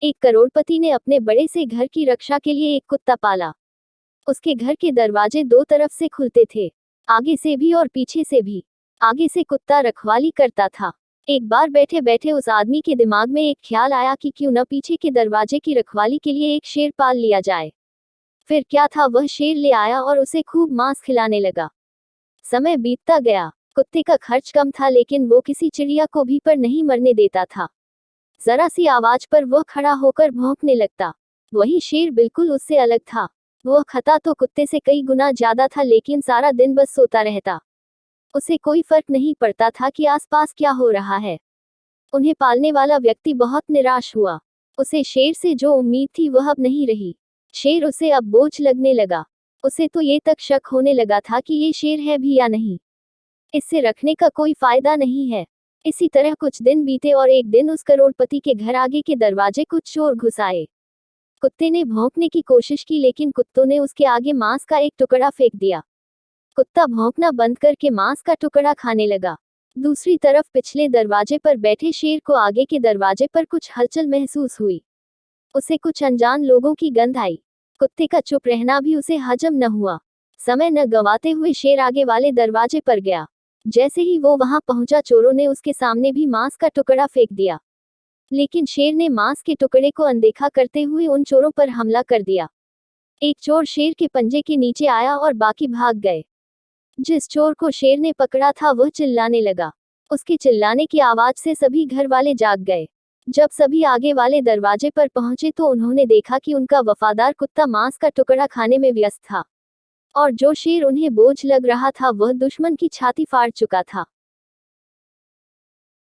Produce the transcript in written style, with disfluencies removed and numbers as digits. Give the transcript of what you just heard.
एक करोड़पति ने अपने बड़े से घर की रक्षा के लिए एक कुत्ता पाला। उसके घर के दरवाजे दो तरफ से खुलते थे, आगे से भी और पीछे से भी। आगे से कुत्ता रखवाली करता था। एक बार बैठे बैठे उस आदमी के दिमाग में एक ख्याल आया कि क्यों न पीछे के दरवाजे की रखवाली के लिए एक शेर पाल लिया जाए। फिर क्या था, वह शेर ले आया और उसे खूब मांस खिलाने लगा। समय बीतता गया। कुत्ते का खर्च कम था, लेकिन वो किसी चिड़िया को भी पर नहीं मरने देता था। जरा सी आवाज पर वह खड़ा होकर भौंकने लगता। वही शेर बिल्कुल उससे अलग था। वह खाता तो कुत्ते से कई गुना ज्यादा था, लेकिन सारा दिन बस सोता रहता। उसे कोई फर्क नहीं पड़ता था कि आसपास क्या हो रहा है। उन्हें पालने वाला व्यक्ति बहुत निराश हुआ। उसे शेर से जो उम्मीद थी वह अब नहीं रही। शेर उसे अब बोझ लगने लगा। उसे तो ये तक शक होने लगा था कि ये शेर है भी या नहीं। इससे रखने का कोई फायदा नहीं है। इसी तरह कुछ दिन बीते और एक दिन उस करोड़पति के घर आगे के दरवाजे कुछ चोर घुस आए। कुत्ते ने भौंकने की कोशिश की, लेकिन कुत्तों ने उसके आगे मांस का एक टुकड़ा फेंक दिया। कुत्ता भौंकना बंद करके मांस का टुकड़ा खाने लगा। दूसरी तरफ पिछले दरवाजे पर बैठे शेर को आगे के दरवाजे पर कुछ हलचल महसूस हुई। उसे कुछ अनजान लोगों की गंध आई। कुत्ते का चुप रहना भी उसे हजम न हुआ। समय न गंवाते हुए शेर आगे वाले दरवाजे पर गया। जैसे ही वो वहां पहुंचा, चोरों ने उसके सामने भी मांस का टुकड़ा फेंक दिया। लेकिन शेर ने मांस के टुकड़े को अनदेखा करते हुए उन चोरों पर हमला कर दिया। एक चोर शेर के पंजे के नीचे आया और बाकी भाग गए। जिस चोर को शेर ने पकड़ा था वह चिल्लाने लगा। उसके चिल्लाने की आवाज से सभी घर वाले जाग गए। जब सभी आगे वाले दरवाजे पर पहुंचे तो उन्होंने देखा कि उनका वफादार कुत्ता मांस का टुकड़ा खाने में व्यस्त था, और जो शेर उन्हें बोझ लग रहा था वह दुश्मन की छाती फाड़ चुका था।